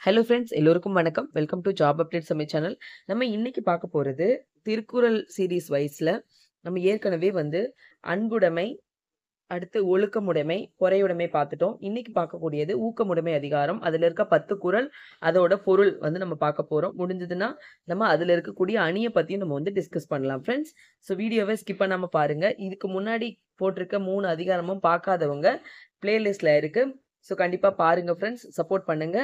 Hello friends, எல்லோருக்கும் வணக்கம். Welcome to job update சமை சேனல். நம்ம இன்னைக்கு பார்க்க போறது திருக்குறள் சீரிஸ் வைஸ்ல நம்ம ஏற்கனவே அன்புடைமை, அடுத்து ஒழுக்கமுடைமை, பொறையுடைமை பார்த்துட்டோம். இன்னைக்கு பார்க்கக்கூடியது ஊக்கமுடைமை அதிகாரம். அதுல இருக்க 10 குறள், அதோட பொருள் நம்ம பார்க்க போறோம். முடிஞ்சதுன்னா நம்ம அதுல இருக்கக்கூடிய அணியை பத்தியும் நம்ம டிஸ்கஸ் பண்ணலாம் ஃப்ரெண்ட்ஸ். ஸோ வீடியோவை ஸ்கிப் பண்ணாம பாருங்க. இதுக்கு முன்னாடி போட்டிருக்க 3 அதிகாரமும் பார்க்காதவங்க பிளேலிஸ்ட்ல இருக்கு. ஸோ கண்டிப்பா பாருங்க ஃப்ரெண்ட்ஸ், சப்போர்ட் பண்ணுங்க.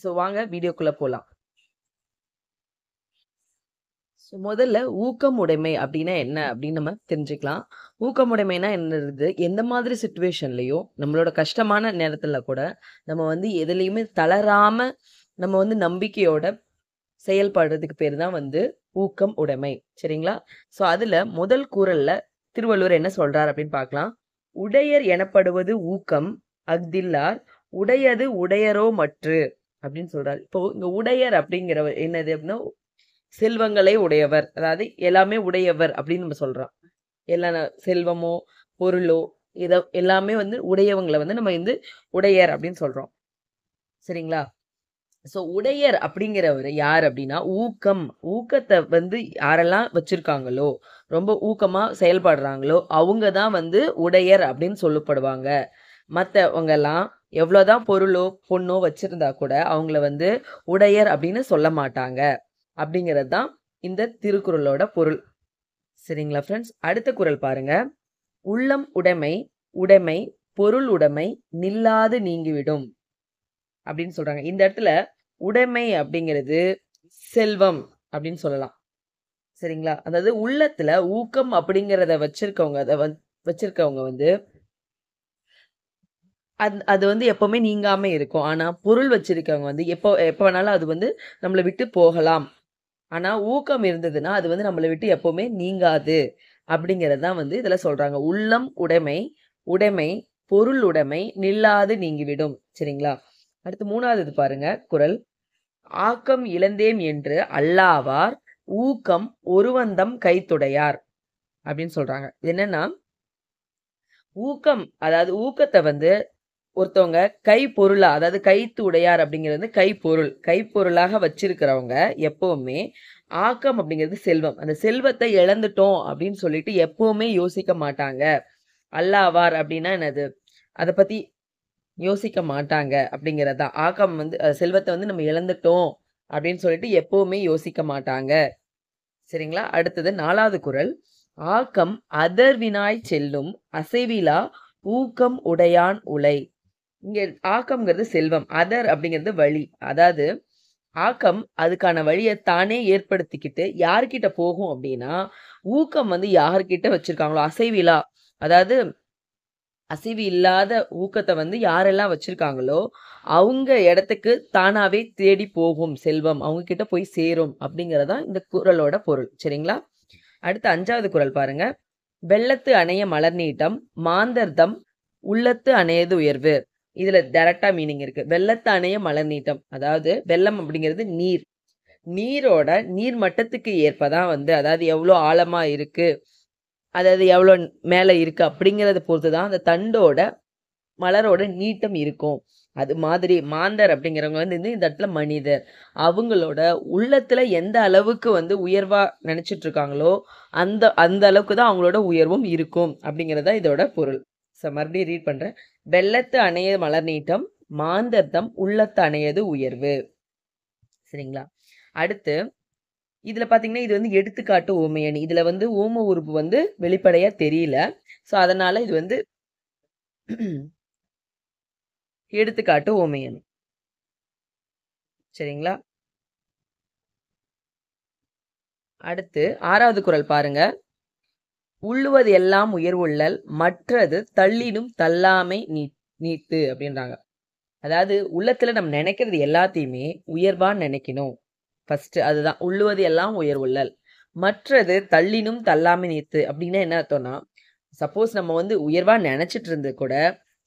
ஸோ வாங்க வீடியோக்குள்ள போலாம். ஸோ முதல்ல ஊக்கமுடைமை அப்படின்னா என்ன அப்படின்னு நம்ம தெரிஞ்சுக்கலாம். ஊக்கமுடைமைனா என்னது? எந்த மாதிரி சுச்சுவேஷன்லையும் நம்மளோட கஷ்டமான நேரத்துல கூட நம்ம எதுலையுமே தளராம நம்ம நம்பிக்கையோட செயல்படுறதுக்கு பேர் தான் ஊக்கம் உடைமை. சரிங்களா? ஸோ அதுல முதல் குறள்ல திருவள்ளுவர் என்ன சொல்றார் அப்படின்னு பார்க்கலாம். உடையர் எனப்படுவது ஊக்கம் அஃதில்லார் உடையது உடையரோ மற்று அப்படின்னு சொல்றாரு. இப்போ இங்க உடையர் அப்படிங்கிறவர் என்னது அப்படின்னா செல்வங்களே உடையவர், அதாவது எல்லாமே உடையவர் அப்படின்னு நம்ம சொல்றோம். எல்லா செல்வமோ பொருளோ இத எல்லாமே உடையவங்களை நம்ம உடையர் அப்படின்னு சொல்றோம். சரிங்களா? ஸோ உடையர் அப்படிங்கிறவர் யார் அப்படின்னா ஊக்கத்தை யாரெல்லாம் வச்சிருக்காங்களோ, ரொம்ப ஊக்கமா செயல்படுறாங்களோ அவங்க தான் உடையர் அப்படின்னு சொல்லப்படுவாங்க. மற்றவங்க எல்லாம் எவ்வளோதான் பொருளோ பொண்ணோ வச்சிருந்தா கூட அவங்கள உடையர் அப்படின்னு சொல்ல மாட்டாங்க அப்படிங்கிறது தான் இந்த திருக்குறளோட பொருள். சரிங்களா ஃப்ரெண்ட்ஸ்? அடுத்த குறள் பாருங்க. உள்ளம் உடைமை உடைமை பொருள் உடைமை நில்லாது நீங்கிவிடும் அப்படின்னு சொல்றாங்க. இந்த இடத்துல உடைமை அப்படிங்கிறது செல்வம் அப்படின்னு சொல்லலாம். சரிங்களா? அதாவது உள்ளத்துல ஊக்கம் அப்படிங்கிறத வச்சிருக்கவங்க அது எப்பவுமே நீங்காம இருக்கும். ஆனா பொருள் வச்சிருக்கவங்க எப்போ வேணாலும் அது நம்மளை விட்டு போகலாம். ஆனா ஊக்கம் இருந்ததுன்னா அது நம்மளை விட்டு எப்பவுமே நீங்காது அப்படிங்கிறது தான் இதுல சொல்றாங்க. உள்ளம் உடைமை உடைமை பொருள் உடைமை நில்லாது நீங்கிவிடும். சரிங்களா? அடுத்து 3வது பாருங்க குறள். ஆக்கம் இழந்தேம் என்று அல்லாவார் ஊக்கம் ஒருவந்தம் கைத்துடையார் அப்படின்னு சொல்றாங்க. என்னன்னா ஊக்கம், அதாவது ஊக்கத்தை ஒருத்தவங்க கைப்பொருளா, அதாவது கைத்து உடையார் அப்படிங்கிறது கைப்பொருளாக வச்சிருக்கிறவங்க எப்பவுமே ஆக்கம் அப்படிங்கிறது செல்வம், அந்த செல்வத்தை இழந்துட்டோம் அப்படின்னு சொல்லிட்டு எப்பவுமே யோசிக்க மாட்டாங்க. அல்லாவார் அப்படின்னா என்னது? அதை பத்தி யோசிக்க மாட்டாங்க அப்படிங்கிறதா. ஆக்கம் செல்வத்தை நம்ம இழந்துட்டோம் அப்படின்னு சொல்லிட்டு எப்பவுமே யோசிக்க மாட்டாங்க. சரிங்களா? அடுத்தது 4வது குறள். ஆக்கம் அதர்வினாய் செல்லும் அசைவிலா ஊக்கம் உடையான் உலை. இங்க ஆக்கம்ங்கிறது செல்வம், அதர் அப்படிங்கிறது வழி. அதாவது ஆக்கம் அதுக்கான வழியை தானே ஏற்படுத்திக்கிட்டு யார்கிட்ட போகும் அப்படின்னா ஊக்கம் யார்கிட்ட வச்சிருக்காங்களோ அசைவிலா, அதாவது அசைவு இல்லாத ஊக்கத்தை யாரெல்லாம் வச்சிருக்காங்களோ அவங்க இடத்துக்கு தானாவே தேடி போகும் செல்வம், அவங்க கிட்ட போய் சேரும் அப்படிங்கறதா இந்த குறளோட பொருள். சரிங்களா? அடுத்த 5வது குறள் பாருங்க. வெள்ளத்து அணைய மலர் நீட்டம் மாந்தர்தம் உள்ளத்து அணையது உயர்வு. இதுல டைரக்டா மீனிங் இருக்கு. வெள்ளத்து அணைய மலர் நீட்டம், அதாவது வெள்ளம் அப்படிங்கிறது நீர். நீரோட நீர் மட்டத்துக்கு ஏற்பதான் அதாவது எவ்வளோ ஆழமா இருக்கு, அதாவது எவ்வளோ மேல இருக்கு அப்படிங்கறத பொறுத்துதான் அந்த தண்டோட மலரோட நீட்டம் இருக்கும். அது மாதிரி மாந்தர் அப்படிங்கிறவங்க இந்த இடத்துல மனிதர், அவங்களோட உள்ளத்துல எந்த அளவுக்கு உயர்வா நினைச்சிட்டு இருக்காங்களோ அந்த அந்த அளவுக்கு தான் அவங்களோட உயர்வும் இருக்கும் அப்படிங்கறதா இதோட பொருள். மறுபடியும் ரீட் பண்றேன். வெள்ளத்து அணைய மலர் நீட்டம் மாந்தர்தம் உள்ளத்து அணையது உயர்வு. சரிங்களா? அடுத்து இதுல பாத்தீங்கன்னா இது எடுத்துக்காட்டு ஓமையணி. இதுல ஓம உறுப்பு வெளிப்படையா தெரியல. சோ அதனால இது எடுத்துக்காட்டு ஓமையணி. சரிங்களா? அடுத்து 6வது குறள் பாருங்க. உள்ளுவது எல்லாம் உயர்வுள்ளல் மற்றது தள்ளினும் தள்ளாமை நீத்து அப்படின்றாங்க. அதாவது உள்ளத்துல நம்ம நினைக்கிறது எல்லாத்தையுமே உயர்வான்னு நினைக்கணும். ஃபர்ஸ்ட் அதுதான் உள்ளுவது எல்லாம் உயர்வுள்ளல் மற்றது தள்ளினும் தள்ளாமை நீத்து. அப்படின்னா என்ன அர்த்தம்னா, சப்போஸ் நம்ம உயர்வா நினைச்சிட்டு இருந்து கூட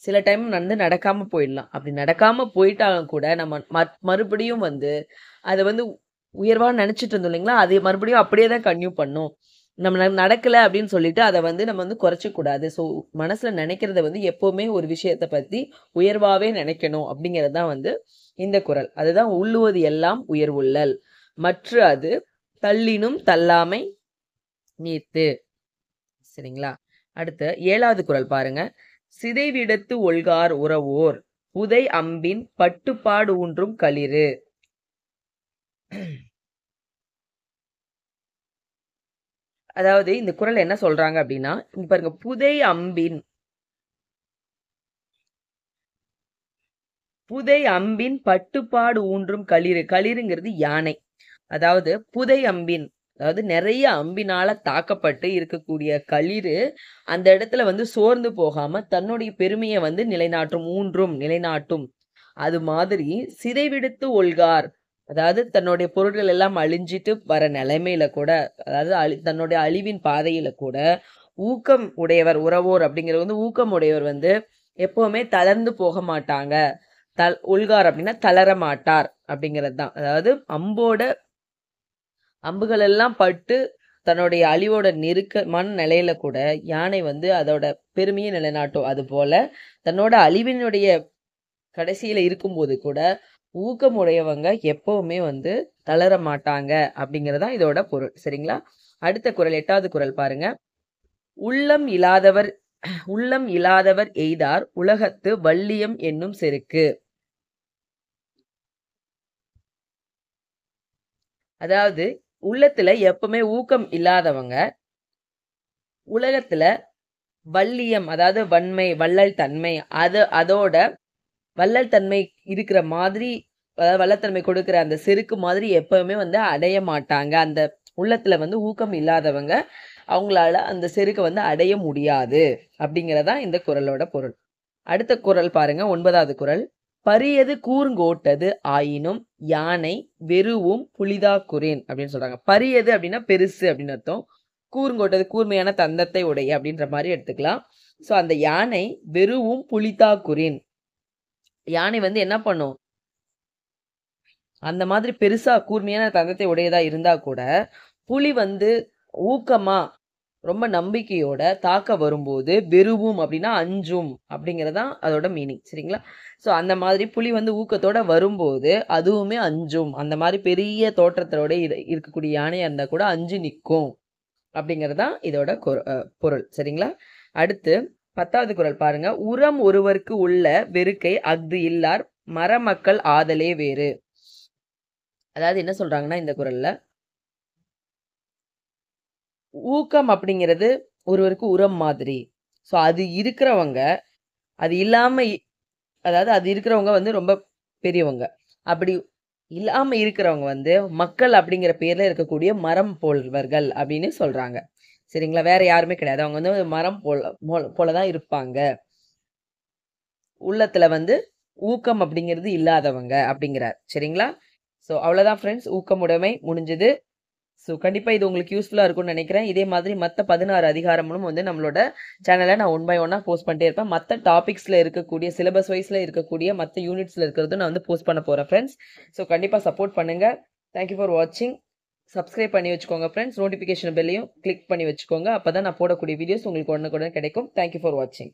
சில டைம் நடக்காம போயிடலாம். அப்படி நடக்காம போயிட்டாலும் கூட நம்ம மறுபடியும் அதை உயர்வா நினைச்சிட்டு இருந்தோம் இல்லைங்களா, அதை மறுபடியும் அப்படியே தான் கன்டினியூ பண்ணும். நம்ம நடக்கல அப்படின்னு சொல்லிட்டு அதை நம்ம குறைச்ச கூடாது. ஸோ மனசுல நினைக்கிறத எப்பவுமே ஒரு விஷயத்தை பத்தி உயர்வாவே நினைக்கணும் அப்படிங்கிறது தான் இந்த குறள். அதுதான் உள்ளுவது எல்லாம் உயர்வுள்ளல் மற்ற அது தள்ளினும் தள்ளாமை நீர்த்து. சரிங்களா? அடுத்து 7வது குறள் பாருங்க. சிதைவிடத்து ஒல்கார் உறவோர் புதை அம்பின் பட்டுப்பாடு ஊன்றும் களிறு. அதாவது இந்த குறள் என்ன சொல்றாங்க அப்படின்னா, இங்க பாருங்க, புதை அம்பின் பட்டுப்பாடு ஊன்றும் களிறு. களிறுங்கிறது யானை. அதாவது புதை அம்பின், அதாவது நிறைய அம்பினால தாக்கப்பட்டு இருக்கக்கூடிய களிறு அந்த இடத்துல வந்து சோர்ந்து போகாம தன்னுடைய பெருமையை வந்து நிலைநாட்டும். அது மாதிரி சிதைவிடுத்து ஒல்கார், அதாவது தன்னுடைய பொருட்கள் எல்லாம் அழிஞ்சிட்டு வர நிலைமையில கூட, அதாவது தன்னுடைய அழிவின் பாதையில கூட ஊக்கம் உடையவர், உறவோர் அப்படிங்கிறது வந்து ஊக்கம் உடையவர் வந்து எப்பவுமே தளர்ந்து போக மாட்டாங்க. ஒல்கார் அப்படின்னா தளர மாட்டார் அப்படிங்கிறது தான். அதாவது அம்புகள் எல்லாம் பட்டு தன்னுடைய அழிவோட நெருக்கமான நிலையில கூட யானை வந்து அதோட பெருமையை நிலைநாட்டும். அது போல தன்னோட அழிவினுடைய கடைசியில இருக்கும்போது கூட ஊக்கமுடையவங்க எப்பவுமே வந்து தளர மாட்டாங்க அப்படிங்கறதா இதோட பொருள். சரிங்களா? அடுத்த குறள் 8வது குறள் பாருங்க. உள்ளம் இல்லாதவர் எய்தார் உலகத்து வள்ளியம் என்னும் செருக்கு. அதாவது உள்ளத்துல எப்பவுமே ஊக்கம் இல்லாதவங்க உலகத்துல வள்ளியம், அதாவது வன்மை, வள்ளல் தன்மை, அதோட வள்ளல் தன்மை இருக்கிற மாதிரி, அதாவது வள்ளத்தன்மை கொடுக்கிற அந்த செருக்கு மாதிரி எப்பவுமே வந்து அடைய மாட்டாங்க. அந்த உள்ளத்துல வந்து ஊக்கம் இல்லாதவங்க அவங்களால அந்த செருக்கை வந்து அடைய முடியாது அப்படிங்கறதா இந்த குறளோட பொருள். அடுத்த குறள் பாருங்க, 9வது குறள். பரியது கூர்ங்கோட்டது ஆயினும் யானை வெறுவும் புலிதா குறேன் அப்படின்னு சொல்றாங்க. பரியது அப்படின்னா பெருசு அப்படின்னு அர்த்தம். கூர்ங்கோட்டது கூர்மையான தந்தத்தை உடைய அப்படின்ற மாதிரி எடுத்துக்கலாம். சோ அந்த யானை வெறுவும் புலிதா குறேன், யானை வந்து என்ன பண்ணும், அந்த மாதிரி பெருசா கூர்மையான தந்தத்தை உடையதா இருந்தா கூட புலி வந்து ஊக்கமா ரொம்ப நம்பிக்கையோட தாக்க வரும்போது வெறுவும் அப்படின்னா அஞ்சும் அப்படிங்கறதான் அதோட மீனிங். சரிங்களா? சோ அந்த மாதிரி புலி வந்து ஊக்கத்தோட வரும்போது அதுவுமே அஞ்சும். அந்த மாதிரி பெரிய தோற்றத்தோட இருக்கக்கூடிய யானையா இருந்தா கூட அஞ்சு நிற்கும் அப்படிங்கறதான் இதோட பொருள். சரிங்களா? அடுத்து 10வது குறள் பாருங்க. உரம் ஒருவருக்கு உள்ள வெறுக்கை அஃது இல்லார் மரமக்கள் ஆதலே வேறு. அதாவது என்ன சொல்றாங்கன்னா இந்த குறள்ல, ஊக்கம் அப்படிங்கிறது ஒருவருக்கு உரம் மாதிரி. சோ அது இருக்கிறவங்க, அது இல்லாம, அதாவது அது இருக்கிறவங்க வந்து ரொம்ப பெரியவங்க. அப்படி இல்லாம இருக்கிறவங்க வந்து மக்கள் அப்படிங்கிற பேர்ல இருக்கக்கூடிய மரம் போல்வர்கள் அப்படின்னு சொல்றாங்க. சரிங்களா? வேற யாருமே கிடையாது. அவங்க வந்து மரம் போலதான் இருப்பாங்க. உள்ளத்துல வந்து ஊக்கம் அப்படிங்கிறது இல்லாதவங்க அப்படிங்கிறார். சரிங்களா? சோ அவ்வளவுதான் ஃப்ரெண்ட்ஸ், ஊக்கமுடைமை முடிஞ்சது. ஸோ கண்டிப்பாக இது உங்களுக்கு யூஸ்ஃபுல்லாக இருக்கும்னு நினைக்கிறேன். இதே மாதிரி மற்ற 16 அதிகாரமும் வந்து நம்மளோட சேனலில் நான் 1 by 1 போஸ்ட் பண்ணிட்டே இருப்பேன். மற்ற டாபிக்ஸில் இருக்கக்கூடிய சிலபஸ் வைஸில் இருக்கக்கூடிய மற்ற யூனிட்ஸில் இருக்கிறதும் நான் வந்து போஸ்ட் பண்ண போகிறேன் ஃப்ரெண்ட்ஸ். ஸோ கண்டிப்பாக சப்போர்ட் பண்ணுங்கள். தேங்க்யூ ஃபார் வாட்சிங். சப்ஸ்கிரைப் பண்ணி வச்சுக்கோங்க ஃப்ரெண்ட்ஸ். நோட்டிஃபிகேஷன் பெல்லையும் கிளிக் பண்ணி வச்சுக்கோங்க. அப்போ தான் நான் போடக்கூடிய வீடியோஸ் உங்களுக்கு உடனுக்குடன் கிடைக்கும். தேங்க்யூ ஃபார் வாட்சிங்.